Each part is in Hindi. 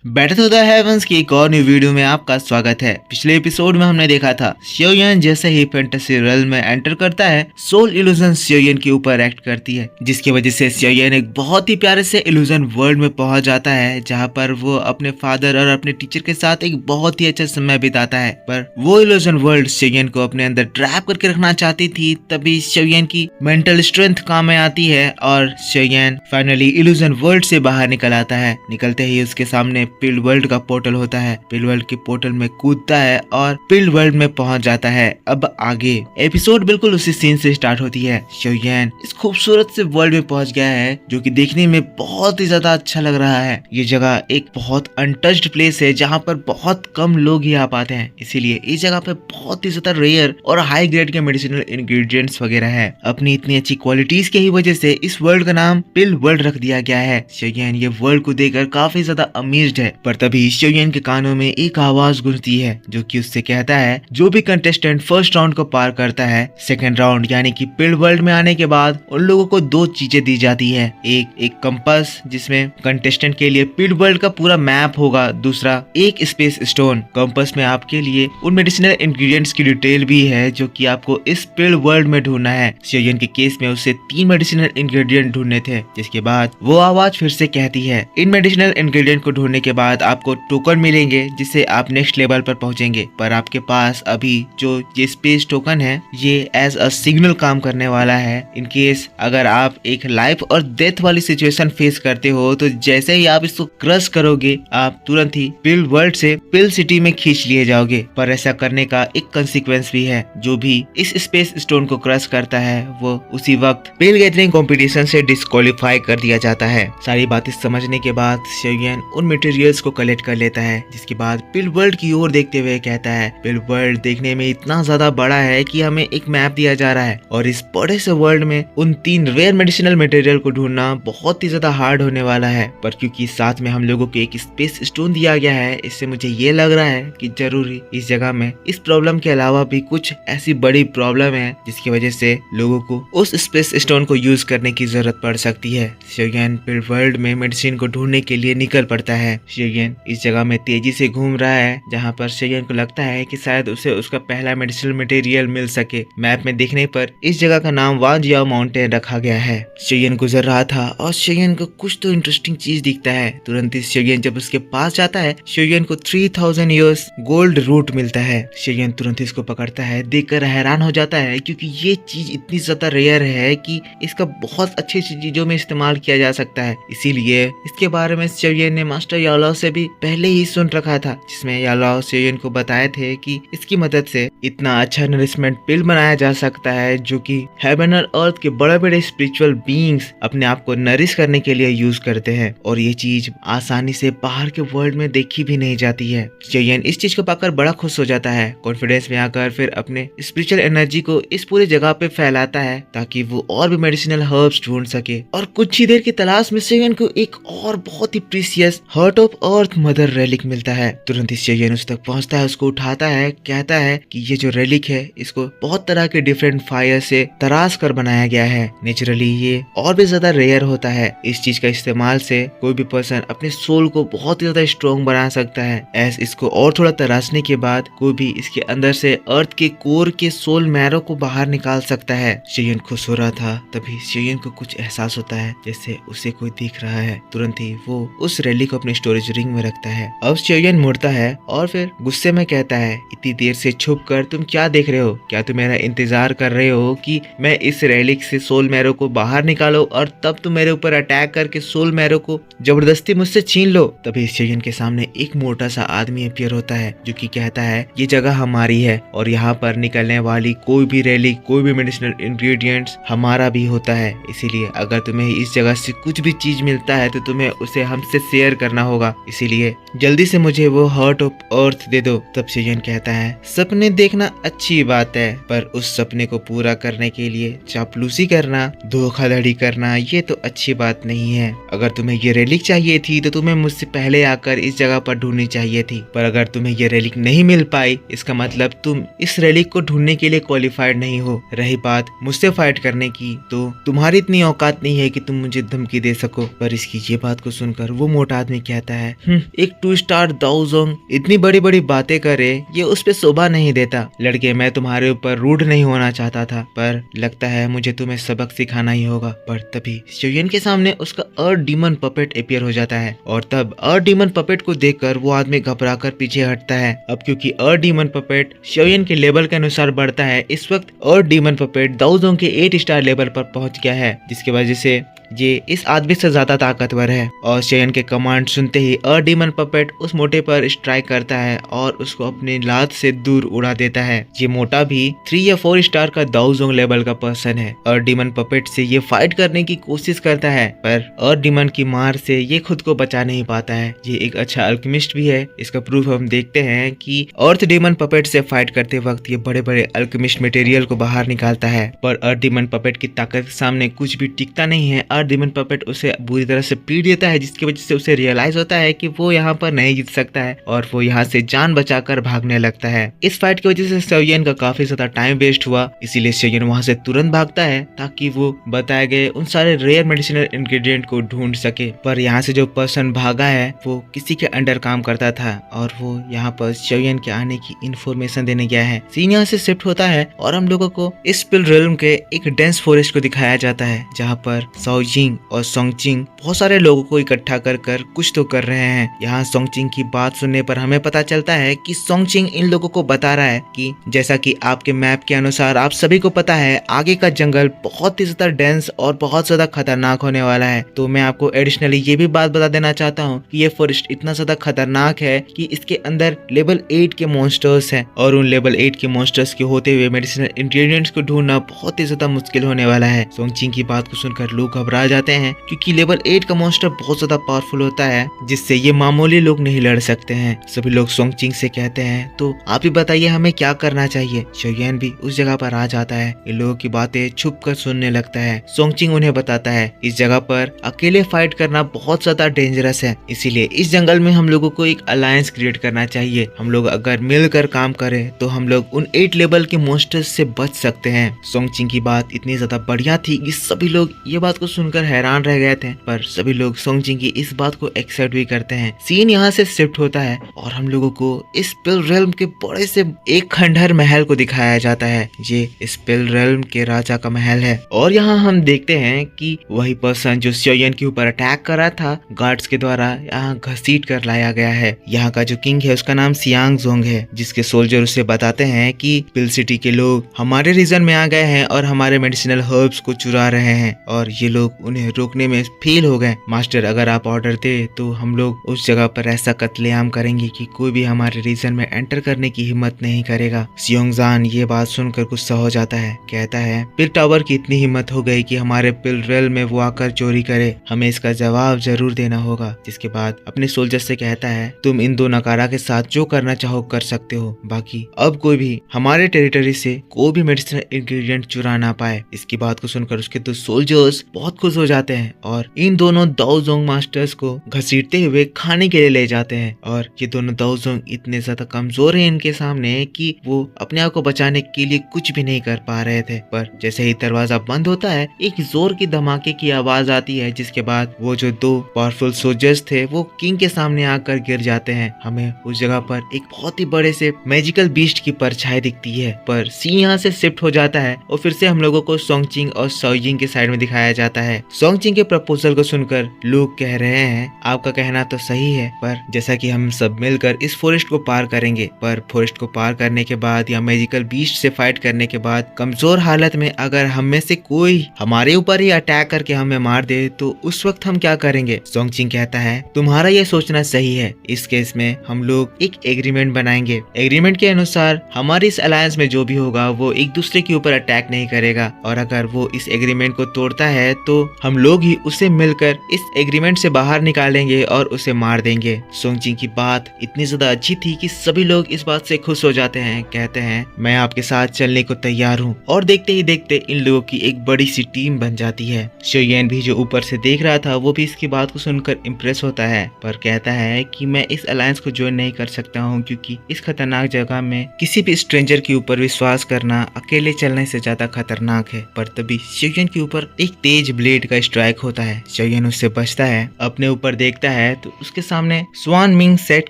बैटल टू द हेवंस की एक और न्यू वीडियो में आपका स्वागत है। पिछले एपिसोड में हमने देखा था xiaoyan जैसे ही फैंटेसी रेल्म में एंटर करता है, सोल इल्यूजन xiaoyan के ऊपर एक्ट करती है, जिसकी वजह से xiaoyan एक बहुत ही प्यारे से इल्यूजन वर्ल्ड में पहुंच जाता है, जहां पर वो अपने फादर और अपने टीचर के साथ एक बहुत ही अच्छा समय बिताता है। पर वो इल्यूजन वर्ल्ड xiaoyan को अपने अंदर ट्रैप करके रखना चाहती थी। तभी xiaoyan की मेंटल स्ट्रेंथ काम में आती है और xiaoyan फाइनली इल्यूजन वर्ल्ड से बाहर निकल आता है। निकलते ही उसके सामने पिल वर्ल्ड का पोर्टल होता है। पिल वर्ल्ड के पोर्टल में कूदता है और पिल वर्ल्ड में पहुंच जाता है। अब आगे एपिसोड बिल्कुल उसी सीन से स्टार्ट होती है। xiaoyan इस खूबसूरत से वर्ल्ड में पहुंच गया है, जो कि देखने में बहुत ही ज्यादा अच्छा लग रहा है। ये जगह एक बहुत अनटच्ड प्लेस है, जहाँ पर बहुत कम लोग ही आ पाते हैं, इसीलिए इस जगह पे बहुत ही ज्यादा रेयर और हाई ग्रेड के मेडिसिनल इंग्रेडिएंट्स वगैरह है। अपनी इतनी अच्छी क्वालिटीज की ही वजह से इस वर्ल्ड का नाम पिल वर्ल्ड रख दिया गया है। xiaoyan ये वर्ल्ड को देखकर काफी ज्यादा अमेज्ड है। पर तभी xiaoyan के कानों में एक आवाज गूंजती है, जो कि उससे कहता है जो भी कंटेस्टेंट फर्स्ट राउंड को पार करता है, सेकंड राउंड यानी कि पिल वर्ल्ड में आने के बाद उन लोगों को दो चीजें दी जाती है। एक कंपास, जिसमें कंटेस्टेंट के लिए पिल वर्ल्ड का पूरा मैप होगा। दूसरा एक स्पेस स्टोन। कंपास में आपके लिए उन मेडिसिनल इंग्रेडिएंट्स की डिटेल भी है, जो कि आपको इस पिल वर्ल्ड में ढूंढना है। xiaoyan के केस में उसे 3 मेडिसिनल इंग्रेडिएंट ढूंढने थे, जिसके बाद वो आवाज फिर से कहती है इन मेडिसिनल इंग्रेडिएंट को ढूंढने के बाद आपको टोकन मिलेंगे, जिससे आप नेक्स्ट लेवल पर पहुंचेंगे। पर आपके पास अभी जो ये स्पेस टोकन है, ये एज अ सिग्नल काम करने वाला है। इन केस अगर आप एक लाइफ और डेथ वाली सिचुएशन फेस करते हो, तो जैसे ही आप इसको क्रश करोगे, आप तुरंत ही पिल वर्ल्ड से पिल सिटी में खींच लिए जाओगे। पर ऐसा करने का एक कंसिक्वेंस भी है। जो भी इस स्पेस स्टोन को क्रश करता है, वो उसी वक्त पिल गैदरिंग कंपटीशन से डिस्क्वालीफाई कर दिया जाता है। सारी बातें समझने के बाद xiaoyan उन मटेरियल्स को कलेक्ट कर लेता है, जिसके बाद पिल वर्ल्ड की ओर देखते हुए कहता है पिल वर्ल्ड देखने में इतना ज्यादा बड़ा है कि हमें एक मैप दिया जा रहा है, और इस बड़े से वर्ल्ड में उन 3 रेयर मेडिसिनल मटेरियल को ढूंढना बहुत ही ज्यादा हार्ड होने वाला है। पर क्योंकि साथ में हम लोगों को एक स्पेस स्टोन दिया गया है, इससे मुझे ये लग रहा है कि जरूरी इस जगह में इस प्रॉब्लम के अलावा भी कुछ ऐसी बड़ी प्रॉब्लम है, जिसकी वजह से लोगों को उस स्पेस स्टोन को यूज करने की जरूरत पड़ सकती है। xiaoyan पिल वर्ल्ड में मेडिसिन को ढूंढने के लिए निकल पड़ता है। xiaoyan इस जगह में तेजी से घूम रहा है, जहाँ पर xiaoyan को लगता है कि शायद उसे उसका पहला मेडिसिनल मटेरियल मिल सके। मैप में देखने पर इस जगह का नाम वांजियाओ माउंटेन रखा गया है। xiaoyan गुजर रहा था और xiaoyan को कुछ तो इंटरेस्टिंग चीज दिखता है। तुरंत ही xiaoyan जब उसके पास जाता है, xiaoyan को 3000 ईयर्स गोल्ड रूट मिलता है। xiaoyan तुरंत ही इसको पकड़ता है, देखकर हैरान हो जाता है, क्योंकि ये चीज इतनी ज्यादा रेयर है कि इसका बहुत अच्छी चीजों में इस्तेमाल किया जा सकता है। इसीलिए इसके बारे में xiaoyan ने मास्टर यालाओ से भी पहले ही सुन रखा था, जिसमें यालाओ xiaoyan को बताए थे कि इसकी मदद से इतना अच्छा नरिशमेंट पिल बनाया जा सकता है, जो कि हेवन और अर्थ के बड़े बड़े स्पिरिचुअल बीइंग्स अपने आप को नरिश करने के लिए यूज करते हैं, और ये चीज आसानी से बाहर के वर्ल्ड में देखी भी नहीं जाती है। xiaoyan इस चीज को पाकर बड़ा खुश हो जाता है। कॉन्फिडेंस में आकर फिर अपने स्पिरिचुअल एनर्जी को इस पूरी जगह पे फैलाता है, ताकि वो और भी मेडिसिनल हर्ब्स ढूंढ सके। और कुछ ही देर की तलाश में xiaoyan को एक और बहुत ही precious heart of earth mother relic मिलता है। तुरंत ही xiaoyan उस तक पहुंचता है, उसको उठाता है, कहता है कि ये जो रेलिक है, इसको बहुत तरह के डिफरेंट फायर से तराश कर बनाया गया है। नेचुरली ये और भी ज्यादा रेयर होता है। इस चीज का इस्तेमाल से कोई भी पर्सन अपने सोल को बहुत ही ज्यादा स्ट्रॉन्ग बना सकता है। ऐस इसको और थोड़ा तराशने के बाद कोई भी इसके अंदर से अर्थ के कोर के सोल मैरो को बाहर निकाल सकता है। xiaoyan खुश हो रहा था, तभी xiaoyan को कुछ एहसास होता है, जैसे उसे कोई दिख रहा है। तुरंत ही वो उस रेलिक को अपने स्टोरेज रिंग में रखता है। अब xiaoyan मुड़ता है और फिर गुस्से में कहता है, इतनी देर से छुप कर तुम क्या देख रहे हो? क्या तुम मेरा इंतजार कर रहे हो कि मैं इस रेलिक से सोल मैरो को बाहर निकालो, और तब तुम मेरे ऊपर अटैक करके सोल मैरो को जबरदस्ती मुझसे छीन लो? तभी xiaoyan के सामने एक मोटा सा आदमी अपीयर होता है, जो कि कहता है ये जगह हमारी है, और यहाँ पर निकलने वाली कोई भी रेलिक, कोई भी मेडिसिनल इंग्रेडिएंट्स हमारा भी होता है। इसीलिए अगर तुम्हें इस जगह से कुछ भी चीज मिलता है, तो तुम्हें उसे हमसे शेयर करना होगा। इसीलिए जल्दी से मुझे वो हार्ट ऑफ अर्थ दे दो। तब xiaoyan कहता है, सपने देखना अच्छी बात है, पर उस सपने को पूरा करने के लिए चापलूसी करना, धोखाधड़ी करना, ये तो अच्छी बात नहीं है। अगर तुम्हें ये रेलिक चाहिए थी, तो तुम्हें मुझसे पहले आकर इस जगह पर ढूंढनी चाहिए थी। पर अगर तुम्हें ये रेलिक नहीं मिल पाई, इसका मतलब तुम इस रेलिक को ढूंढने के लिए क्वालिफाइड नहीं हो। रही बात मुझसे फाइट करने की, तो तुम्हारी इतनी औकात नहीं है कि तुम मुझे धमकी दे सको। पर इसकी ये बात को सुनकर वो मोटा आदमी कहता जाता है। एक 2 स्टार दाओजोंग इतनी बड़ी बड़ी बातें करे, ये उस पे शोभा नहीं देता। लड़के, मैं तुम्हारे ऊपर रूड नहीं होना चाहता था, पर लगता है मुझे तुम्हें सबक सिखाना ही होगा। पर तभी शोयन के सामने उसका अर्थ डीमन पपेट अपीयर हो जाता है और तब अर्थ डीमन पपेट को देखकर वो आदमी घबरा कर पीछे हटता है। अब क्योंकि अर्थ डीमन पपेट शोयन के लेवल के अनुसार बढ़ता है, इस वक्त अर्थ डीमन पपेट दाओजोंग के 8 स्टार लेवल पर पहुंच गया है, जिसकी वजह से ये इस आदमी से ज्यादा ताकतवर है। और शोयन के कमांड सुनते ही अर्थ डीमन पपेट उस मोटे पर स्ट्राइक करता है और उसको अपनी लात से दूर उड़ा देता है। ये मोटा भी 3 या 4 स्टार का दाओजोंग लेवल का पर्सन है। अर्थ डीमन पपेट से ये फाइट करने की कोशिश करता है, पर अर्थ डीमन की मार से ये खुद को बचा नहीं पाता है। ये एक अच्छा अल्केमिस्ट भी है। इसका प्रूफ हम देखते हैं कि अर्थ डीमन पपेट से फाइट करते वक्त ये बड़े बड़े अल्केमिस्ट मटेरियल को बाहर निकालता है, पर अर्थ डीमन पपेट की ताकत के सामने कुछ भी टिकता नहीं है। अर्थ डीमन पपेट उसे बुरी तरह से पीट देता है, जिसकी वजह से उसे रियलाइज होता है कि वो यहाँ पर नहीं जीत सकता है और वो यहाँ से जान बचाकर भागने लगता है। इस फाइट की वजह से शोयन का काफी ज्यादा टाइम वेस्ट हुआ, इसीलिए शोयन वहाँ से तुरंत भागता है ताकि वो बताए गए उन सारे रेयर मेडिसिनल इंग्रेडिएंट को ढूंढ सके। पर यहाँ से जो पर्सन भागा है वो किसी के अंडर काम करता था और वो यहाँ पर शोयन के आने की इंफॉर्मेशन देने गया है। सीन यहाँ से शिफ्ट होता है और हम लोगों को इस स्पिल रिल्म के एक डेंस फॉरेस्ट को दिखाया जाता है, जहाँ पर शाओजिंग और सोंगचिंग बहुत सारे लोगों को इकट्ठा कर कुछ तो कर रहे हैं। यहाँ सोंगचिंग की बात सुनने पर हमें पता चलता है कि सोंगचिंग इन लोगों को बता रहा है कि जैसा कि आपके मैप के अनुसार आप सभी को पता है, आगे का जंगल बहुत ही ज्यादा डेंस और बहुत ज्यादा खतरनाक होने वाला है। तो मैं आपको एडिशनली ये भी बात बता देना चाहता हूँ कि ये फॉरेस्ट इतना ज्यादा खतरनाक है कि इसके अंदर लेवल 8 के मॉन्स्टर्स हैं और उन लेवल 8 के मॉन्स्टर्स के होते हुए मेडिसिनल इंग्रेडिएंट्स को ढूंढना बहुत ही ज्यादा मुश्किल होने वाला है। सोंगचिंग की बात को सुनकर लोग घबरा जाते हैं, क्योंकि लेवल 8 का मॉन्स्टर बहुत ज्यादा पावरफुल होता है, जिससे ये मामूली लोग नहीं लड़ सकते हैं। सभी लोग सोंगचिंग से कहते हैं, तो आप ही बताइए हमें क्या करना चाहिए। शोयन भी उस जगह पर आ जाता है, इन लोगों की बातें छुप कर सुनने लगता है। सोंगचिंग उन्हें बताता है इस जगह पर अकेले फाइट करना बहुत ज्यादा डेंजरस है, इसीलिए इस जंगल में हम लोगों को एक अलायंस क्रिएट करना चाहिए। हम लोग अगर मिलकर काम करें तो हम लोग उन 8 लेवल के मॉन्स्टर्स से बच सकते हैं। सोंगचिंग की बात इतनी ज्यादा बढ़िया थी कि सभी लोग ये बात को सुनकर हैरान रह गए थे, पर सभी लोग सोंगचिंग की इस बात को एक्सेप्ट भी करते हैं। सीन यहाँ से शिफ्ट होता है और हम लोगों को इस स्पिल रेल्म के बड़े से एक खंडहर महल को दिखाया जाता है। ये स्पिल रेल्म के राजा का महल है और यहाँ हम देखते हैं कि वही पर्सन जो शोयन के ऊपर अटैक कर रहा था, गार्ड्स के द्वारा यहाँ घसीट कर लाया गया है। यहाँ का जो किंग है उसका नाम सियांगजोंग है, जिसके सोल्जर उसे बताते हैं कि पिल सिटी के लोग हमारे रीजन में आ गए हैं और हमारे मेडिसिनल हर्ब्स को चुरा रहे हैं और ये लोग उन्हें रोकने में फेल हो गए। मास्टर, अगर आप ऑर्डर दे तो हम लोग उस जगह पर ऐसा कत्लेआम करेंगे कि कोई भी हमारे रीजन में एंटर करने की हिम्मत नहीं करेगा। सियोंगजान ये बात सुनकर गुस्सा हो जाता है, कहता है पिल टावर की इतनी हिम्मत हो गई कि हमारे पिल रेल में वो आकर चोरी करे, हमें इसका जवाब जरूर देना होगा। जिसके बाद अपने सोल्जर से कहता है तुम इन 2 नकारा के साथ जो करना चाहो कर सकते हो, बाकी अब कोई भी हमारे टेरिटरी से कोई भी मेडिसिनल इंग्रेडिएंट चुरा ना पाए। इसकी बात को सुनकर उसके 2 सोल्जर्स बहुत खुश हो जाते हैं और इन दोनों दाओजोंग मास्टर्स को घसीटते हुए खाने के लिए ले जाते हैं। और ये दोनों दाओजोंग इतने ज्यादा कमजोर हैं इनके सामने कि वो अपने आप को बचाने के लिए कुछ भी नहीं कर पा रहे थे। पर जैसे ही दरवाजा बंद होता है, एक जोर की धमाके की आवाज आती है, जिसके बाद वो जो 2 पावरफुल सोल्जर्स थे वो किंग के सामने आकर गिर जाते हैं। हमें उस जगह पर एक बहुत ही बड़े से मैजिकल बीस्ट की परछाई दिखती है। पर सीन यहाँ से शिफ्ट हो जाता है और फिर से हम लोगों को सोंगचिंग और शाओजिंग के साइड में दिखाया जाता है। सोंगचिंग के प्रपोजल को सुनकर लोग कह रहे हैं आपका कहना तो सही है, पर जैसा कि हम सब मिलकर इस फॉरेस्ट को पार करेंगे, पर फॉरेस्ट को पार करने के बाद या मैजिकल बीस्ट से फाइट करने के बाद कमजोर हालत में अगर हम में से कोई हमारे ऊपर ही अटैक करके हमें मार दे तो उस वक्त हम क्या करेंगे। सोंगचिंग कहता है तुम्हारा ये सोचना सही है, इस केस में हम लोग एक एग्रीमेंट बनाएंगे। एग्रीमेंट के अनुसार हमारी इस अलायंस में जो भी होगा वो एक दूसरे के ऊपर अटैक नहीं करेगा, और अगर वो इस एग्रीमेंट को तोड़ता है तो हम लोग ही उसे मिलकर इस एग्रीमेंट से बाहर निकालेंगे और उसे मार देंगे। सोंगचिंग की बात इतनी ज्यादा अच्छी थी कि सभी लोग इस बात से खुश हो जाते हैं, कहते हैं मैं आपके साथ चलने को तैयार हूँ। और देखते ही देखते इन लोगों की एक बड़ी सी टीम बन जाती है। शोयन भी जो ऊपर से देख रहा था वो भी इसकी बात को सुनकर इम्प्रेस होता है, पर कहता है कि मैं इस अलायंस को ज्वाइन नहीं कर सकता हूँ, क्योंकि इस खतरनाक जगह में किसी भी स्ट्रेंजर के ऊपर विश्वास करना अकेले चलने से ज्यादा खतरनाक है। पर तभी शोयन के ऊपर एक तेज ब्लेड ब्लेड का स्ट्राइक होता है। शोयन उससे बचता है, अपने ऊपर देखता है तो उसके सामने स्वान मिंग सेट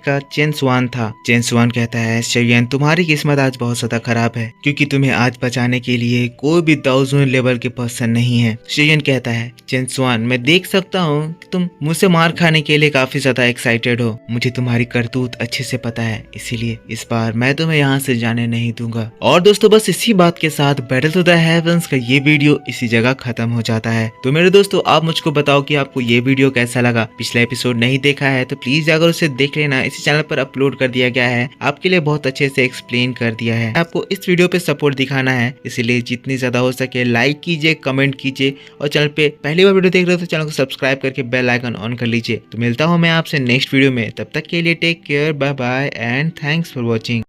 का चेन स्वान था। चेन स्वान कहता है, शोयन तुम्हारी किस्मत आज बहुत ज्यादा खराब है, क्योंकि तुम्हें आज बचाने के लिए कोई भी दाओजुन लेवल के पर्सन नहीं है। शोयन कहता है, चेन स्वान मैं देख सकता हूँ कि तुम मुझसे मार खाने के लिए काफी ज्यादा एक्साइटेड हो। मुझे तुम्हारी करतूत अच्छे से पता है, इसीलिए इस बार मैं तुम्हें यहाँ से जाने नहीं दूंगा। और दोस्तों बस इसी बात के साथ बैटल टू द हेवंस का ये वीडियो इसी जगह खत्म हो जाता है। तो मेरे दोस्तों आप मुझको बताओ कि आपको ये वीडियो कैसा लगा। पिछला एपिसोड नहीं देखा है तो प्लीज जाकर उसे देख लेना, इसी चैनल पर अपलोड कर दिया गया है, आपके लिए बहुत अच्छे से एक्सप्लेन कर दिया है। आपको इस वीडियो पे सपोर्ट दिखाना है, इसीलिए जितनी ज्यादा हो सके लाइक कीजिए, कमेंट कीजिए और चैनल पे पहली बार वीडियो देख रहे हो तो चैनल को सब्सक्राइब करके बेल आइकन ऑन कर लीजिए। तो मिलता हूँ मैं आपसे नेक्स्ट वीडियो में, तब तक के लिए take care, bye bye and thanks for watching.